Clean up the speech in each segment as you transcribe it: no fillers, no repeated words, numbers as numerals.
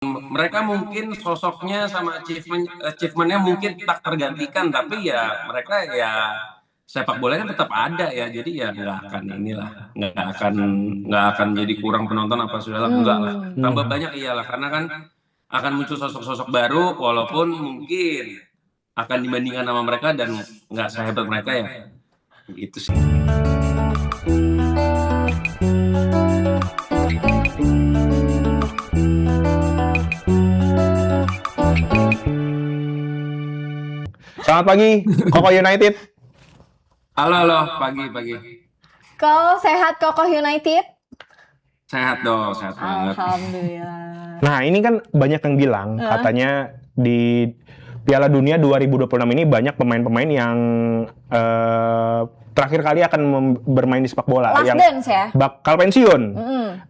Mereka mungkin sosoknya sama achievement-nya mungkin tak tergantikan, tapi ya mereka ya sepak bolanya tetap ada ya. Jadi ya nggak akan jadi kurang penonton apa segala, enggak lah. Tambah banyak iyalah, karena kan akan muncul sosok-sosok baru walaupun mungkin akan dibandingkan sama mereka dan nggak sehebat mereka ya. Itu sih. Selamat pagi, Koko United. Halo, pagi. Kau sehat Kokoh United? Sehat dong, sehat banget. Alhamdulillah. Nah, ini kan banyak yang bilang katanya di Piala Dunia 2026 ini banyak pemain-pemain yang terakhir kali akan bermain di sepak bola Last yang dance ya? bakal pensiun.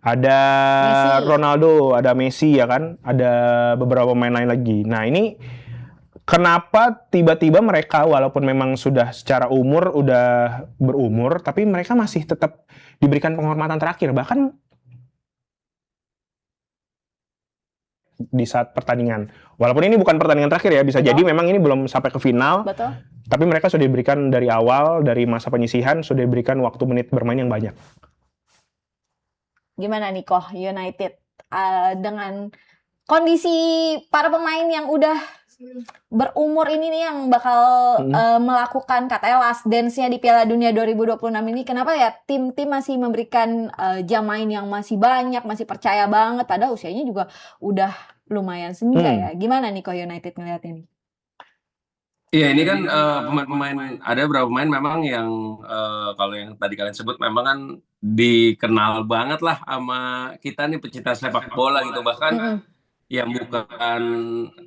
Ada Messi. Ronaldo, ada Messi ya kan, ada beberapa pemain lain lagi. Nah, ini kenapa tiba-tiba mereka walaupun memang sudah secara umur udah berumur, tapi mereka masih tetap diberikan penghormatan terakhir, bahkan di saat pertandingan. Walaupun ini bukan pertandingan terakhir ya, bisa jadi memang ini belum sampai ke final. Betul. Tapi mereka sudah diberikan dari awal, dari masa penyisihan, sudah diberikan waktu menit bermain yang banyak. Gimana nih Koh United dengan kondisi para pemain yang udah berumur ini nih yang bakal melakukan katanya last dance-nya di Piala Dunia 2026 ini, kenapa ya tim-tim masih memberikan jam main yang masih banyak, masih percaya banget padahal usianya juga udah lumayan senja ya. Gimana nih Koh United ngeliat ini? Iya, ini kan pemain-pemain, ada beberapa pemain memang yang kalau yang tadi kalian sebut memang kan dikenal banget lah sama kita nih pecinta sepak bola gitu. Bahkan yang bukan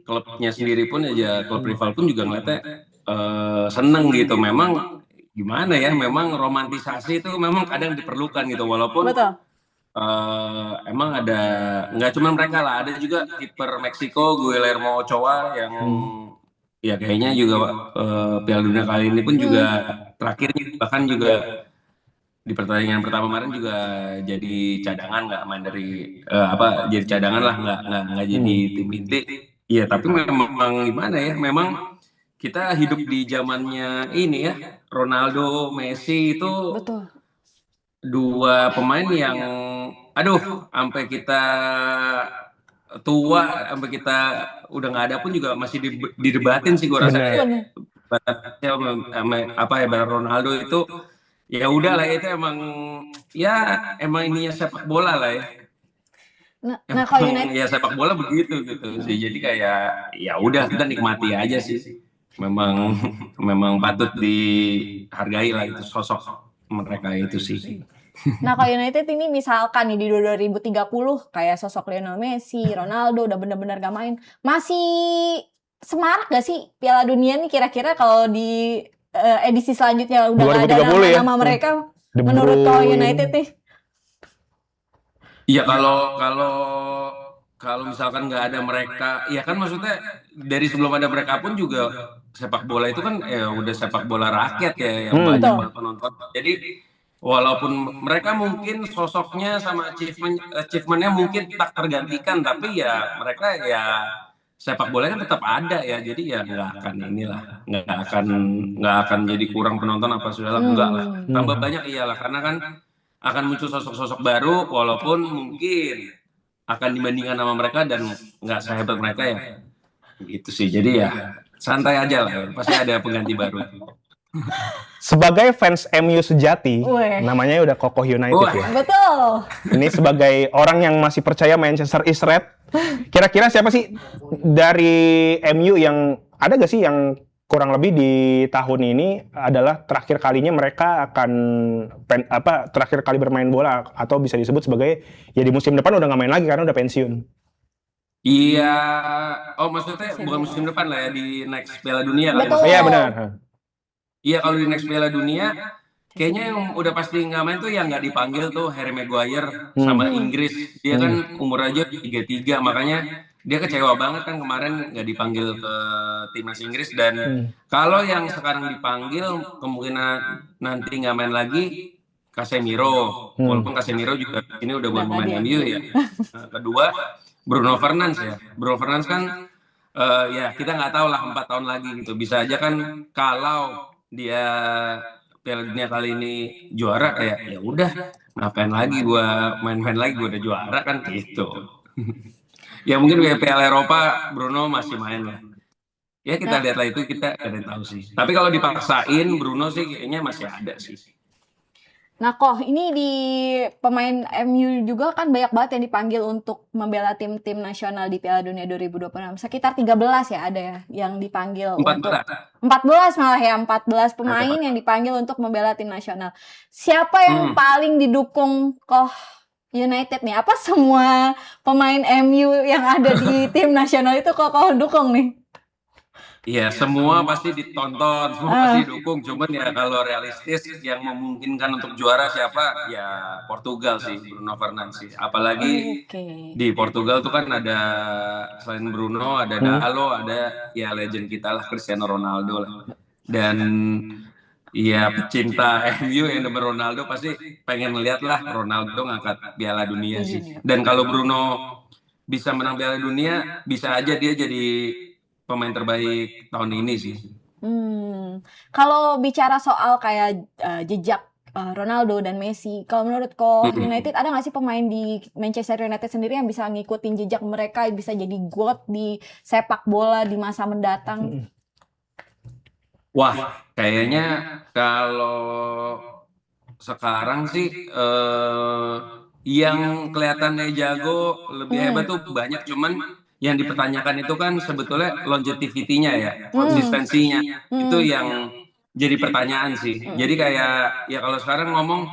klubnya sendiri pun aja, klub rival pun juga ngeliatnya seneng gitu. Memang gimana ya, memang romantisasi itu memang kadang diperlukan gitu. Walaupun Betul. emang ada, nggak cuma mereka lah, ada juga kiper Meksiko Guillermo Ochoa yang ya kayaknya juga Piala Dunia kali ini pun juga terakhir, bahkan juga di pertandingan pertama kemarin juga jadi cadangan, nggak main dari jadi cadangan lah, nggak jadi tim inti. Iya, tapi memang gimana ya, memang kita hidup di zamannya ini ya, Ronaldo, Messi itu Betul. dua pemain yang sampai kita tua, sampai kita udah nggak ada pun juga masih didebatin sih, gue rasa. Apa ya, Ronaldo itu ya udah lah, itu emang ininya sepak bola lah ya. Nah kalau United Ya sepak bola begitu gitu sih. Jadi kayak ya udah, kita nikmati aja sih. Memang patut dihargai lah itu sosok mereka itu sih. Nah, kalau United ini misalkan nih di 2030 kayak sosok Lionel Messi, Ronaldo udah bener-bener gak main, masih semarak gak sih Piala Dunia nih kira-kira kalau di edisi selanjutnya udah gak ada 2030 ya? nama mereka De menurut kalau Bruyne. United nih? Iya, kalau misalkan nggak ada mereka, ya kan maksudnya dari sebelum ada mereka pun juga sepak bola itu kan ya udah sepak bola rakyat ya, yang banyak banget penonton. Jadi walaupun mereka mungkin sosoknya sama achievement-nya mungkin tak tergantikan, tapi ya mereka ya sepak bolanya tetap ada ya. Jadi ya nggak akan jadi kurang penonton apa segala, enggak lah. Tambah banyak iyalah, karena kan akan muncul sosok-sosok baru walaupun mungkin akan dibandingkan sama mereka dan nggak sehebat mereka ya. Gitu sih. Jadi ya santai aja lah, pasti ada pengganti baru. Sebagai fans MU sejati, namanya udah Kokoh United ya. Betul. Ini sebagai orang yang masih percaya Manchester is red, kira-kira siapa sih dari MU yang ada gak sih yang kurang lebih di tahun ini adalah terakhir kalinya mereka akan terakhir kali bermain bola, atau bisa disebut sebagai ya di musim depan udah nggak main lagi karena udah pensiun. Iya, maksudnya bukan musim depan lah ya, di next Piala Dunia kali. Betul. Iya benar. Iya, kalau di next Piala Dunia kayaknya yang udah pasti nggak main tuh yang nggak dipanggil tuh Harry Maguire sama Inggris. Dia kan umur aja 33, makanya dia kecewa banget kan kemarin nggak dipanggil ke timnas Inggris. Dan kalau yang sekarang dipanggil kemungkinan nanti nggak main lagi Casemiro, walaupun Casemiro juga ini udah bukan pemain MU ya. Kedua, Bruno Fernandes ya. Bruno Fernandes kan ya kita nggak tahu lah 4 tahun lagi gitu. Bisa aja kan kalau dia Piala Dunia kali ini juara kayak ya udah ngapain lagi gua main-main lagi gua udah juara kan gitu. Ya mungkin kayak Piala Eropa Bruno masih main lah. Ya kita Nah, lihat lah itu kita ada yang tahu sih. Tapi kalau dipaksain Bruno sih kayaknya masih ada sih. nah kok ini di pemain MU juga kan banyak banget yang dipanggil untuk membela tim-tim nasional di Piala Dunia 2026. Sekitar 13 ya ada ya yang dipanggil untuk 14 14 malah ya, 14 ada pemain Pak. yang dipanggil untuk membela tim nasional. Siapa yang paling didukung kok United nih? Apa semua pemain MU yang ada di tim nasional itu kok dukung nih? Iya, semua pasti ditonton, semua pasti dukung. Cuman ya kalau realistis yang memungkinkan untuk juara siapa? Ya Portugal sih, Bruno Fernandes sih. Apalagi Oke. di Portugal tuh kan ada selain Bruno, ada Dalo, ada ya legend kita lah Cristiano Ronaldo lah. Dan ya pecinta MU yang demen Ronaldo pasti pengen lihat lah Ronaldo ngangkat Piala Dunia sih. Dan kalau Bruno bisa menang Piala Dunia, bisa aja dia jadi pemain terbaik tahun ini sih. Kalau bicara soal kayak jejak Ronaldo dan Messi, kalau menurut United ada nggak sih pemain di Manchester United sendiri yang bisa ngikutin jejak mereka, bisa jadi GOAT di sepak bola di masa mendatang? Wah, kayaknya kalau sekarang sih yang kelihatannya jago lebih hebat tuh banyak, cuman yang dipertanyakan itu kan sebetulnya longevity-nya ya, konsistensinya. Itu yang jadi pertanyaan sih. Jadi kayak ya kalau sekarang ngomong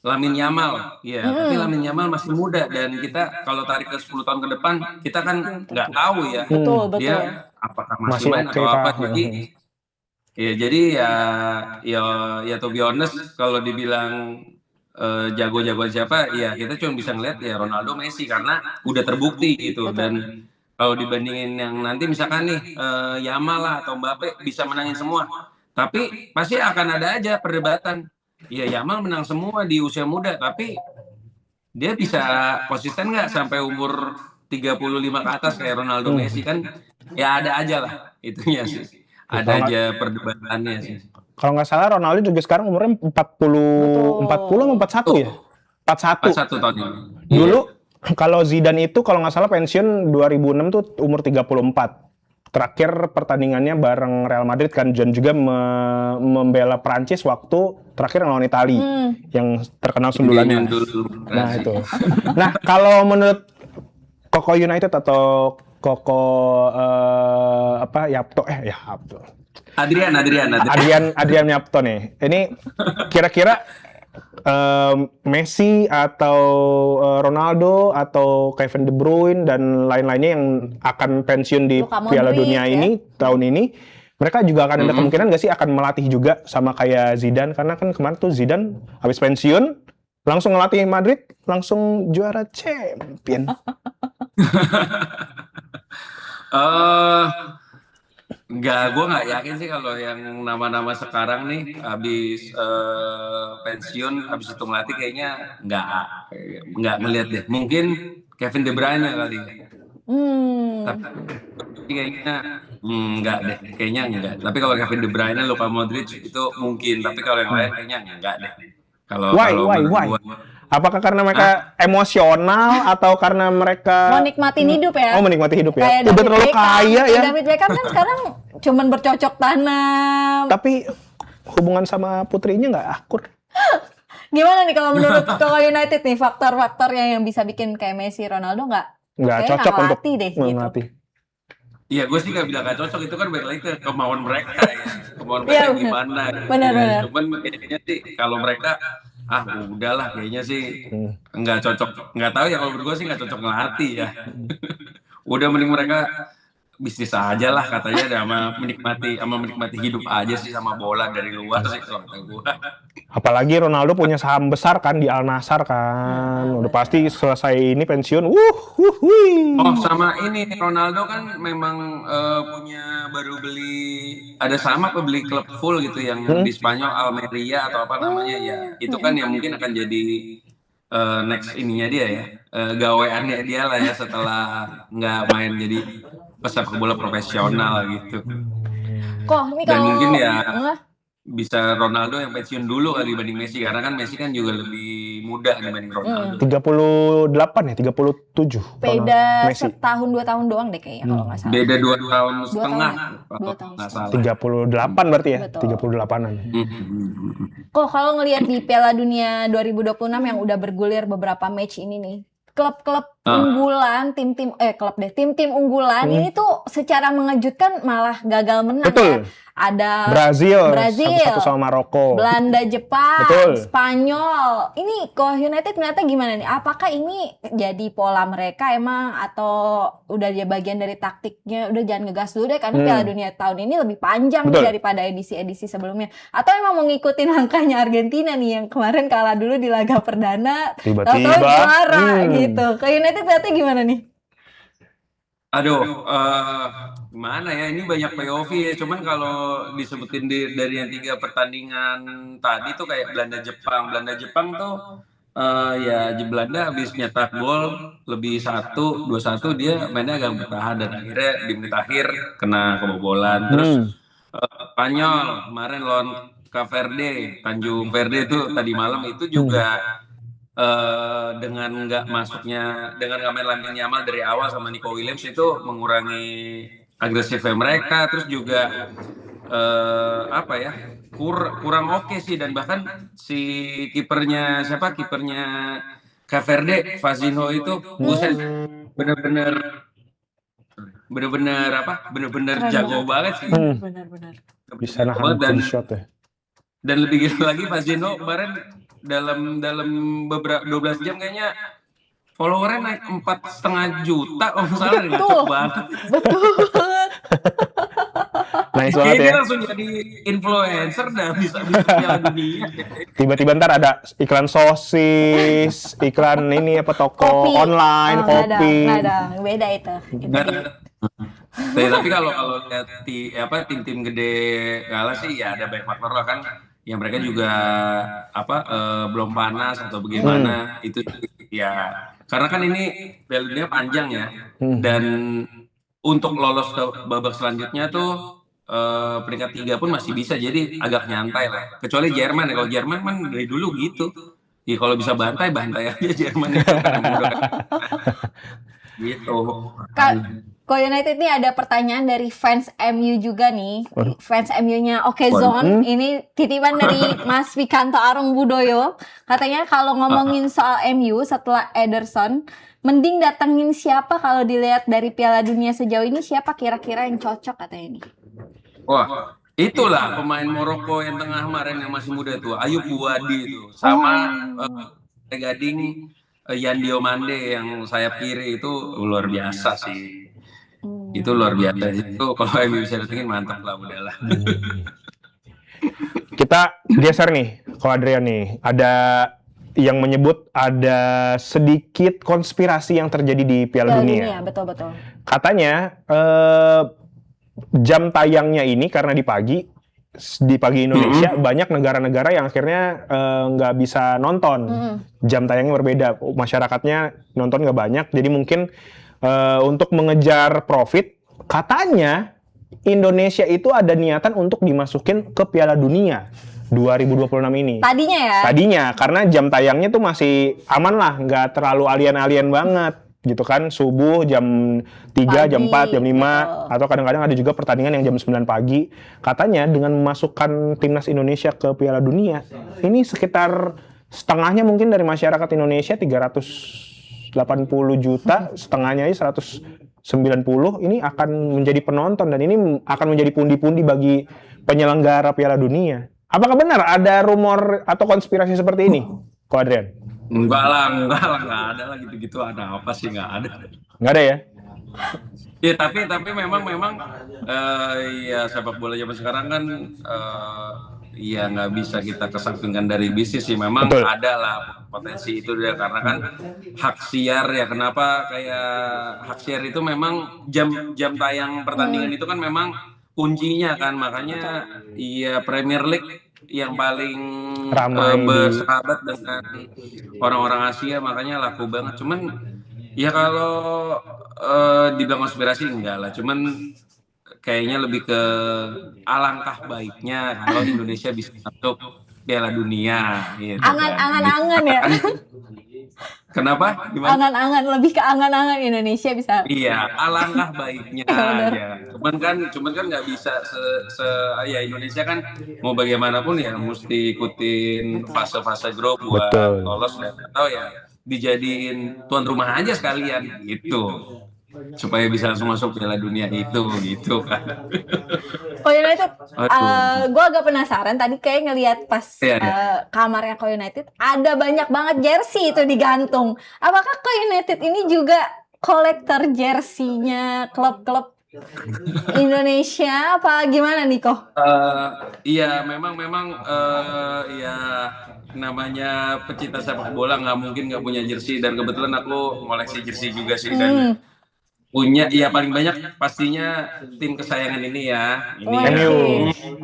Lamine Yamal, ya, tapi Lamine Yamal masih muda dan kita kalau tarik ke 10 tahun ke depan, kita kan nggak tahu ya Betul. dia apakah Masih masih main oke atau apa. kah? Jadi ya to be honest kalau dibilang jago-jagoan siapa, ya kita cuma bisa ngeliat ya Ronaldo, Messi karena udah terbukti gitu. Dan kalau dibandingin yang nanti misalkan nih Yamal lah atau Mbappe bisa menangin semua, tapi pasti akan ada aja perdebatan. Ya Yamal menang semua di usia muda, tapi dia bisa konsisten nggak sampai umur 35 ke atas kayak Ronaldo, Messi kan? Ya ada aja lah itunya sih. Ada aja perdebatannya sih. Kalau nggak salah Ronaldo juga sekarang umurnya 40 atau 41 ya? 41. 41 tahun ini. Dulu kalau Zidane itu kalau nggak salah pensiun 2006 tuh umur 34. Terakhir pertandingannya bareng Real Madrid kan, dan juga membela Prancis waktu terakhir lawan Itali yang terkenal sundulannya. Nah itu. Nah kalau menurut Koko United atau Koko Yapto Adrian Yapto nih. Ini kira-kira Messi atau Ronaldo atau Kevin De Bruyne dan lain-lainnya yang akan pensiun di Piala Dunia ini tahun ini, mereka juga akan ada kemungkinan nggak sih akan melatih juga sama kayak Zidane, karena kan kemarin tuh Zidane habis pensiun langsung ngelatih Madrid, langsung juara champion. Gue nggak yakin sih kalau yang nama-nama sekarang nih habis pensiun, habis itu ngelatih kayaknya nggak ngeliat deh. Mungkin Kevin De Bruyne kali. Tapi kayaknya nggak deh, kayaknya enggak. Tapi kalau Kevin De Bruyne, Luka Modric itu mungkin. Tapi kalau yang lain kayaknya enggak deh. Why? Apakah karena mereka emosional atau karena mereka mau nikmatin hidup ya? Oh, menikmati hidup ya. Kayak Udah terlalu kaya ya. David Beckham kan sekarang cuman bercocok tanam. Tapi hubungan sama putrinya nggak akur. Gimana nih kalau menurut United nih faktor-faktornya yang bisa bikin kayak Messi, Ronaldo nggak cocok untuk melatih? Iya, gue sih nggak bilang nggak cocok, itu kan balik lagi ke kemauan mereka ya. Kemauan mereka gimana. Benar. Cuman kayaknya sih kalau mereka udahlah kayaknya sih nggak cocok. Nggak tahu ya, kalau menurut gue sih nggak cocok ngelatih ya. Udah mending mereka bisnis aja lah katanya, sama menikmati hidup aja sih sama bola dari luar sih kalau kata gue. Apalagi Ronaldo punya saham besar kan di Al Nassr kan. Udah pasti selesai ini pensiun. Oh, sama ini Ronaldo kan memang punya baru ada beli klub full gitu yang di Spanyol, Almeria atau apa namanya ya. Itu kan yang mungkin akan jadi next ininya dia ya, gaweannya dia lah ya setelah nggak main jadi pesepak bola profesional gitu. Kok ini Dan kalau mungkin ya bisa Ronaldo yang pensiun dulu kali dibanding Messi, karena kan Messi kan juga lebih muda dibanding Ronaldo. 38 ya, 37 beda Messi. setahun 2 tahun doang deh kayaknya kalau nggak salah. Beda 2 tahun setengah tahun ya? kalau 2 tahun nggak salah. 38 berarti ya, Betul. 38-an. Kok kalau ngelihat di Piala Dunia 2026 yang udah bergulir beberapa match ini nih, klub-klub unggulan, tim-tim unggulan ini tuh secara mengejutkan malah gagal menang Betul. ya. Ada Brazil, Brazil, 1-1 sama Maroko. Belanda, Jepang, Betul. Spanyol. Ini kok United ternyata gimana nih? Apakah ini jadi pola mereka emang atau udah dia bagian dari taktiknya? Udah jangan ngegas dulu deh karena Piala Dunia tahun ini lebih panjang Betul. daripada edisi-edisi sebelumnya. Atau emang mau ngikutin langkahnya Argentina nih yang kemarin kalah dulu di laga perdana, tahu-tahu Tiba-tiba juara gitu. Ke United ternyata gimana nih? Aduh, gimana ya, ini banyak POV ya, cuman kalau disebutin dari yang 3 pertandingan tadi tuh kayak Belanda-Jepang tuh ya Belanda habis nyetak gol lebih 2-1 dia mainnya agak bertahan dan akhirnya di menit akhir kena kebobolan. Terus Spanyol kemarin lawan Cape Verde, Tanjung Verde itu tadi malam itu juga dengan nggak main Lamine Yamal dari awal sama Nico Williams itu mengurangi agresifnya mereka, terus juga kurang oke sih, dan bahkan si kipernya Cape Verde, Fazio itu buset bener-bener jago banget sih. Benar-benar. Bisa nahan clean shot ya. Dan lebih gila lagi Fazio kemarin dalam beberapa 12 jam kayaknya followernya naik 4,5 juta kalau nggak salah, ngacak banget. Betul. Nice banget ya. Dia langsung jadi influencer dah bisa Piala Dunia. Tiba-tiba ntar ada iklan sosis, iklan ini toko online, kopi. Nggak ada, beda itu. Tapi kalau lihat tim-tim gede kalah sih ya ada banyak faktor lah kan. Yang mereka juga belum panas atau bagaimana itu ya, karena kan ini Piala Dunia panjang ya, dan untuk lolos ke babak selanjutnya tuh peringkat 3 pun masih bisa, jadi agak nyantai lah, kecuali Jerman ya. Kalau Jerman kan dari dulu gitu ya, kalau bisa bantai aja Jerman itu gitu. Kok United ini ada pertanyaan dari fans MU juga nih. Fans MU-nya Okezone. Ini titipan dari Mas Vikanto Arung Budoyo. Katanya kalau ngomongin soal MU setelah Ederson, mending datengin siapa kalau dilihat dari Piala Dunia sejauh ini, siapa kira-kira yang cocok katanya ini? Wah, itulah pemain Maroko yang tengah kemarin yang masih muda tuh, Ayub Buwadi itu. Sama Gading Yan Diomande yang sayap kiri itu luar biasa sih. Itu luar biasa itu, kalau MU bisa datengin mantap lah, udahlah. Kita geser nih, kalau Adrian nih, ada yang menyebut ada sedikit konspirasi yang terjadi di Piala Dunia. Betul. Katanya jam tayangnya ini karena di pagi Indonesia, banyak negara-negara yang akhirnya nggak bisa nonton. Jam tayangnya berbeda, masyarakatnya nonton nggak banyak, jadi mungkin untuk mengejar profit, katanya Indonesia itu ada niatan untuk dimasukin ke Piala Dunia 2026 ini. Tadinya ya? Tadinya, karena jam tayangnya tuh masih aman lah, nggak terlalu alien-alien banget gitu kan, subuh jam 3, jam 4, jam 5, atau kadang-kadang ada juga pertandingan yang jam 9 pagi. Katanya dengan memasukkan timnas Indonesia ke Piala Dunia, ini sekitar setengahnya mungkin dari masyarakat Indonesia, 380 juta, setengahnya aja 190, ini akan menjadi penonton, dan ini akan menjadi pundi-pundi bagi penyelenggara Piala Dunia. Apakah benar ada rumor atau konspirasi seperti ini, Ko Adrian? Enggak lah, nggak ada lah gitu-gitu. Ada apa sih? Nggak ada. Nggak ada ya? Ya tapi memang ya sepak bola zaman sekarang kan ya nggak bisa kita kesampingkan dari bisnis sih. Memang Betul. Ada lah potensi itu dia, karena kan hak siar ya. Kenapa kayak hak siar itu memang jam tayang pertandingan itu kan memang kuncinya kan, makanya ya Premier League yang paling Ramai bersahabat dengan orang-orang Asia, makanya laku banget. Cuman ya kalau dibilang konspirasi enggak lah, cuman kayaknya lebih ke alangkah baiknya kalau Indonesia bisa masuk Piala Dunia gitu kan. Angan-angan ya. Kenapa? Gimana? Angan-angan, lebih ke angan-angan Indonesia bisa. Iya, alangkah baiknya Bener. aja. Cuman kan nggak bisa ya Indonesia kan mau bagaimanapun ya mesti ikutin fase-fase grup buat Betul. lolos atau ya dijadiin tuan rumah aja sekalian gitu. Supaya bisa langsung masuk Piala Dunia itu gitu kan. Ko United, Aduh. gue agak penasaran tadi kayak ngelihat pas Iya, iya. kamarnya Ko United ada banyak banget jersey itu digantung. Apakah Ko United ini juga kolektor jersinya klub-klub Indonesia apa gimana nih Ko? Iya memang ya namanya pecinta sepak bola nggak mungkin nggak punya jersey, dan kebetulan aku ngoleksi jersey juga sih, dan punya ya paling banyak pastinya tim kesayangan ini ya. Ini ya. MU.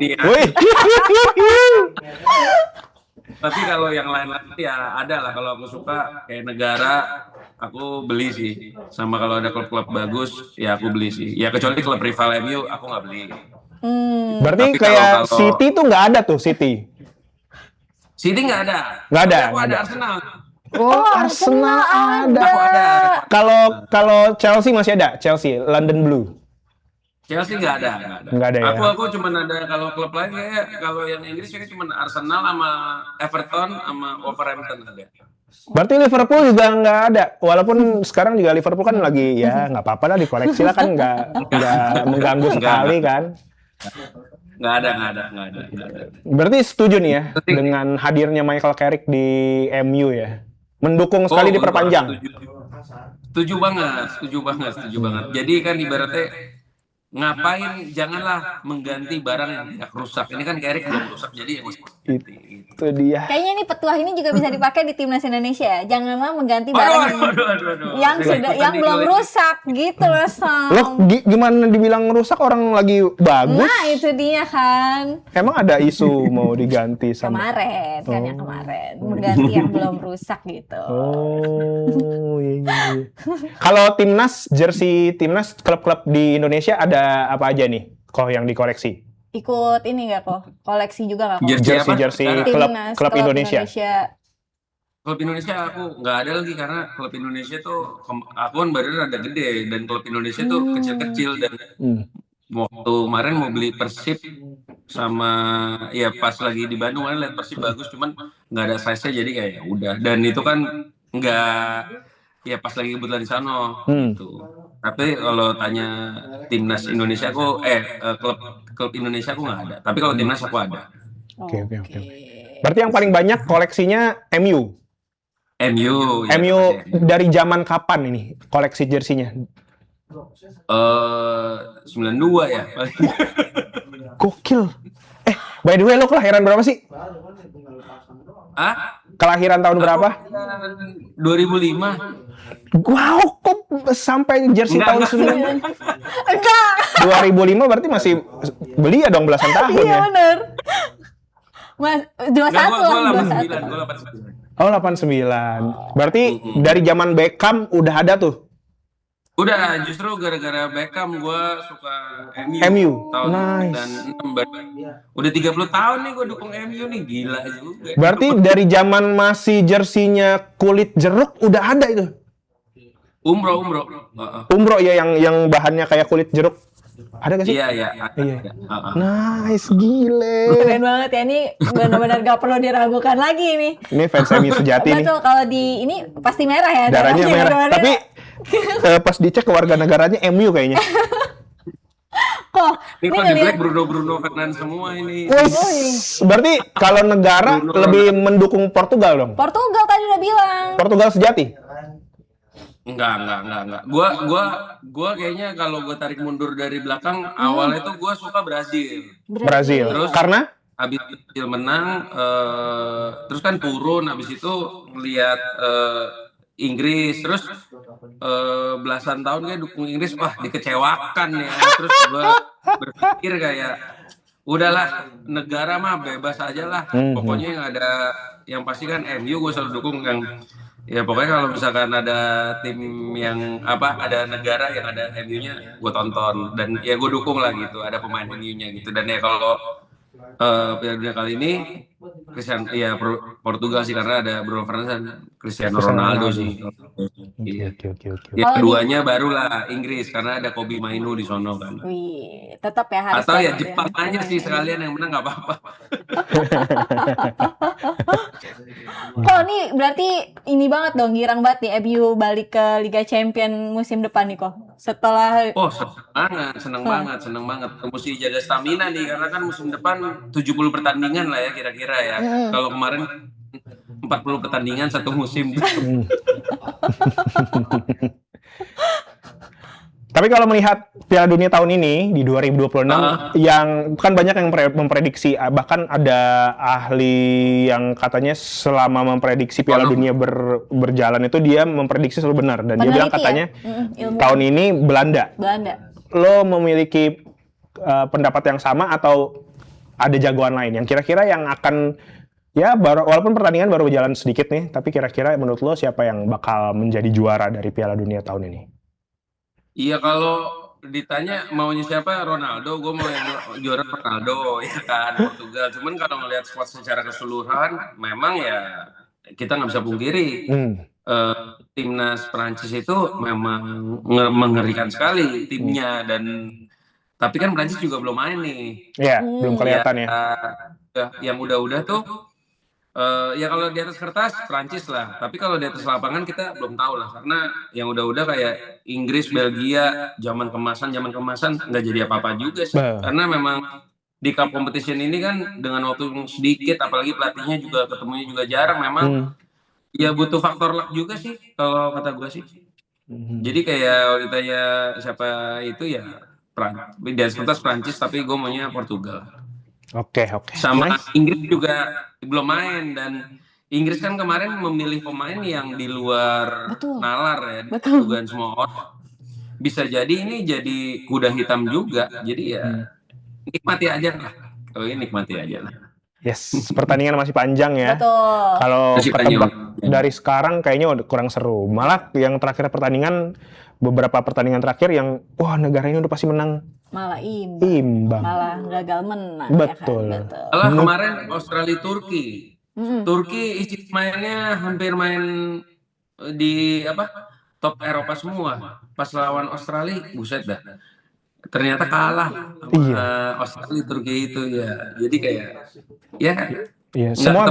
Ini ya. Wih. Tapi kalau yang lain-lain ya ada lah, kalau aku suka kayak negara aku beli sih, sama kalau ada klub-klub bagus ya aku beli sih. Ya kecuali klub rival MU aku nggak beli. Berarti Tapi kayak kalau- City tuh nggak ada tuh City. City nggak ada. Nggak ada, Tapi aku nggak ada ada. Arsenal. Oh, Arsenal ada. Aku ada. Kalau Chelsea masih ada, Chelsea, London Blue. Chelsea nggak ada. Nggak ada ya? Aku cuma ada, kalau klub lain kayak kalau yang Inggris kayak cuma Arsenal sama Everton sama Wolverhampton ada. Berarti Liverpool juga nggak ada. Walaupun sekarang juga Liverpool kan lagi ya nggak apa-apa lah dikoleksi lah kan nggak mengganggu sekali kan. Nggak ada. Berarti setuju nih ya Setuju. dengan hadirnya Michael Carrick di MU ya. Mendukung sekali diperpanjang. Setuju banget. Jadi kan ibaratnya ngapain, janganlah mengganti barang yang tidak rusak. Ini kan Carrick belum rusak, jadi ya mesti ganti. Itu dia. Kayaknya ini petuah ini juga bisa dipakai di timnas Indonesia. Janganlah mengganti barang Aduh. yang belum rusak gitu loh, Sam. Loh, gimana dibilang rusak orang lagi bagus? Nah, itu dia kan. Emang ada isu mau diganti sama Kemarin kan yang kemarin mengganti yang belum rusak gitu. Oh, iya. Kalau timnas, jersey timnas klub-klub di Indonesia ada apa aja nih? Kok yang dikoleksi? Ikut ini nggak kok? Koleksi juga nggak kok? Jersey Timnas, klub Indonesia. Klub Indonesia aku nggak ada lagi, karena klub Indonesia tuh aku kan badannya rada gede, dan klub Indonesia tuh kecil-kecil, dan waktu kemarin mau beli Persib sama ya pas lagi di Bandung kan lihat Persib bagus, cuman nggak ada size-nya, jadi kayak ya udah, dan itu kan nggak ya pas lagi kebetulan di sana gitu. Tapi kalau tanya timnas Indonesia aku klub Indonesia aku nggak ada, tapi kalau timnas aku ada. Oke. Berarti yang paling banyak koleksinya MU. MU ya, MU pasti. dari zaman kapan ini koleksi jersinya? 92 ya paling. Gokil. By the way, lo kelahiran berapa sih? Ah? Kelahiran tahun berapa? 2005. Wow, kok sampai jersey tahun 9? Enggak. 2005 berarti masih belia dong belasan tahun Iya ya? bener. Mas, 21 Enggak, gua lah, 89. 21. Oh, 89. Berarti dari zaman Beckham udah ada tuh? Udah, justru gara-gara Beckham gua suka MU. tahun Nice. dan udah 30 tahun nih gua dukung MU nih, gila juga. Berarti dari zaman masih jersinya kulit jeruk udah ada itu? Umroh. Umbro ya yang bahannya kayak kulit jeruk. Ada gak sih? Iya. Nice, gile. Keren banget ya, ini benar-benar gak perlu diragukan lagi nih. Ini fans MU sejati nih. Betul, kalau di ini pasti merah ya. Darahnya merah. Tapi pas dicek kewarganegaranya MU kayaknya. Kok Ini ini kan di ngeliat Black Bruno Fernandes semua ini. Wih, berarti kalau negara lebih mendukung Portugal dong? Portugal tadi udah bilang. Portugal sejati? Enggak. Gua kayaknya kalau gua tarik mundur dari belakang, awalnya tuh gua suka Brazil. Brazil. Terus Karena? habis Brazil menang, terus kan turun, habis itu ngelihat Inggris, terus belasan tahun kayak dukung Inggris, wah dikecewakan ya. Terus gua berpikir kayak udahlah, negara mah bebas aja lah. Pokoknya yang pasti kan MU gue selalu dukung yang ya pokoknya kalau misalkan ada tim yang ada negara yang ada MU-nya gue tonton dan ya gue dukung lah gitu, ada pemain MU-nya gitu. Dan ya kalau Piala Dunia kali ini Portugal sih karena ada Bruno Fernandes, Cristiano Ronaldo sih. Iya. Oke. Ya keduanya barulah Inggris karena ada Kobe Mainu di sono kan. Wih, tetap ya harus. Atau ya Jepang aja sih sekalian yang menang nggak apa-apa. Kok nih berarti ini banget dong, girang banget nih MU balik ke Liga Champion musim depan nih kok. Setelah seneng banget. Mesti jaga stamina nih karena kan musim depan 70 pertandingan lah ya kira-kira ya. Kalau kemarin 40 pertandingan satu musim. Tapi kalau melihat Piala Dunia tahun ini di 2026 yang kan banyak yang memprediksi, bahkan ada ahli yang katanya selama memprediksi Piala Dunia berjalan itu dia memprediksi selalu benar dan dia bilang katanya tahun ini Belanda. Lo memiliki pendapat yang sama atau ada jagoan lain yang kira-kira yang akan walaupun pertandingan baru berjalan sedikit nih, tapi kira-kira menurut lo siapa yang bakal menjadi juara dari Piala Dunia tahun ini? Iya, kalau ditanya maunya siapa, Ronaldo, gue mau yang juara Ronaldo ya kan, Portugal. Cuman kalau ngelihat squad secara keseluruhan, memang ya kita nggak bisa pungkiri timnas Prancis itu memang mengerikan sekali timnya tapi kan Prancis juga belum main nih. Iya, belum kelihatan ya. Yang udah tuh ya kalau di atas kertas Prancis lah, tapi kalau di atas lapangan kita belum tahu lah karena yang udah kayak Inggris, Belgia, zaman kemasan nggak jadi apa-apa juga sih. Karena memang di cup competition ini kan dengan waktu yang sedikit, apalagi pelatihnya juga ketemunya juga jarang, memang ya butuh faktor luck juga sih kalau kata gue sih. Jadi kayak ditanya siapa itu ya di atas kertas Prancis, tapi gue maunya Portugal. Oke. Sama Inggris juga belum main dan Inggris kan kemarin memilih pemain yang di luar nalar ya, dugaan semua orang. Bisa jadi ini jadi kuda hitam juga. Jadi ya nikmati aja lah. Kalau ini nikmati aja lah. Yes, pertandingan masih panjang ya. Betul. Kalau dari sekarang kayaknya udah kurang seru. Malah yang terakhir beberapa pertandingan terakhir yang negara ini udah pasti menang. Malah imbang. Malah gagal menang. Betul. Ya kan? Malah kemarin Australia Turki. Turki isi mainnya hampir main di top Eropa semua. Pas lawan Australia, buset dah. Ternyata kalah Australia Turki itu ya. Jadi kayak semua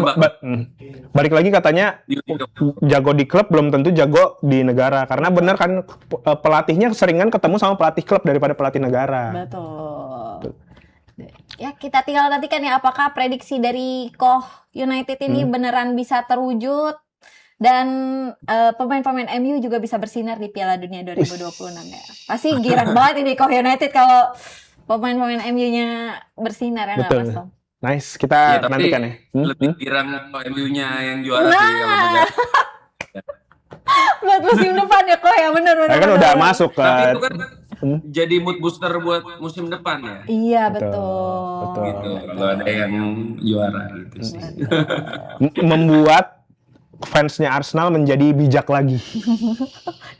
balik lagi katanya jago di klub belum tentu jago di negara karena benar kan pelatihnya seringan ketemu sama pelatih klub daripada pelatih negara. Betul. Ya kita tinggal nantikan ya apakah prediksi dari Koh United ini beneran bisa terwujud dan pemain-pemain MU juga bisa bersinar di Piala Dunia 2026 ya. Pasti girang banget ini Koh United kalau pemain-pemain MU-nya bersinar ya nggak Mas Tom? Nice, kita nantikan ya. Lebih girang MU-nya yang juara sih kalau buat musim depan ya kok ya benar. Kan udah masuk ke. Tapi itu kan jadi mood booster buat musim depan ya. Iya betul. Gitu, kalau ada yang juara gitu sih. Membuat fansnya Arsenal menjadi bijak lagi.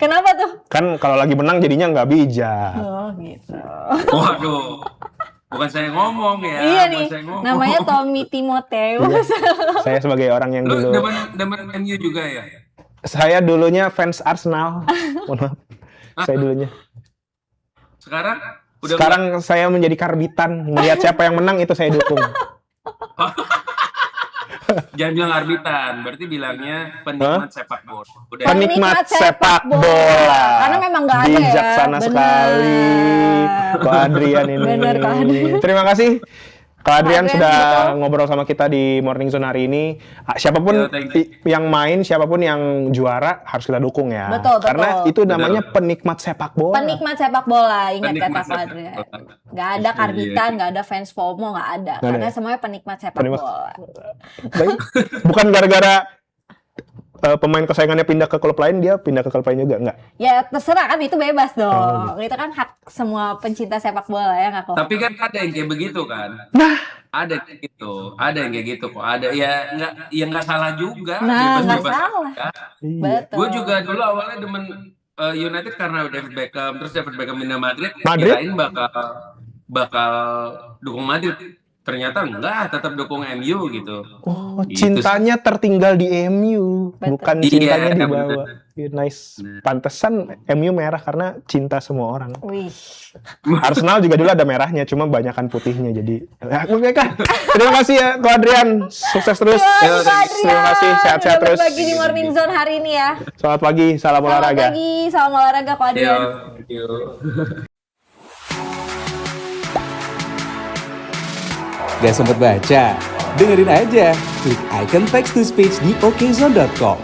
Kenapa tuh? Kan kalau lagi menang jadinya nggak bijak. Oh gitu. Waduh. Bukan saya ngomong ya. Iya nih, namanya Tommy Timotheus. Saya sebagai orang yang dulu. Lu demen MU juga ya? Saya dulunya fans Arsenal. Mohon maaf. Saya dulunya. Sekarang saya menjadi karbitan. Melihat siapa yang menang itu saya dukung. Jangan bilang arbitan, berarti bilangnya penikmat sepak bola. Udah. Penikmat sepak bola. Karena memang nggak ada ya. Bijaksana sekali. Kak Adrian ini. Bener, Kak Adrian. Terima kasih Kak Adrian sudah ngobrol sama kita di Morning Zone hari ini. Siapapun yang main, siapapun yang juara harus kita dukung ya. Betul. Karena itu namanya penikmat sepak bola. Penikmat sepak bola, ingat kata Kak Adrian. Gak ada karbitan, gak ada fans FOMO, gak ada. Karena semuanya penikmat sepak bola. Bukan gara-gara pemain kesayangannya pindah ke klub lain, dia pindah ke klub lain juga enggak? Ya terserah kan, itu bebas dong. Oh, Itu kan hak semua pencinta sepak bola ya nggak kok? Tapi kan ada yang kayak begitu kan. Nah, Ada yang kayak gitu, ada yang kayak gitu kok. Ada ya nggak salah juga, Nah, nggak bebas-bebas salah. aja. iya. Betul. Gue juga dulu awalnya demen United karena David Beckham, terus David Beckham pindah Madrid, Madrid? kirain bakal dukung Madrid. Ternyata enggak, tetap dukung MU gitu. Oh, Gitu cintanya tertinggal di MU, Betul. bukan Iya, cintanya di bener. bawah. Iya, nice. Pantesan MU merah karena cinta semua orang. Wih. Arsenal juga dulu ada merahnya, cuma banyakan putihnya. Jadi, oke kan. Terima kasih ya, Ko Adrian. Sukses terus. Wah, Kak Terima kasih, Adrian, sehat-sehat udah terus. berbagi di Morning Zone hari ini ya. Selamat pagi, salam Selamat olahraga. pagi, salam olahraga Kak Yo, Adrian. yo. Gak sempet baca? Dengerin aja, klik icon text to speech di okezone.com.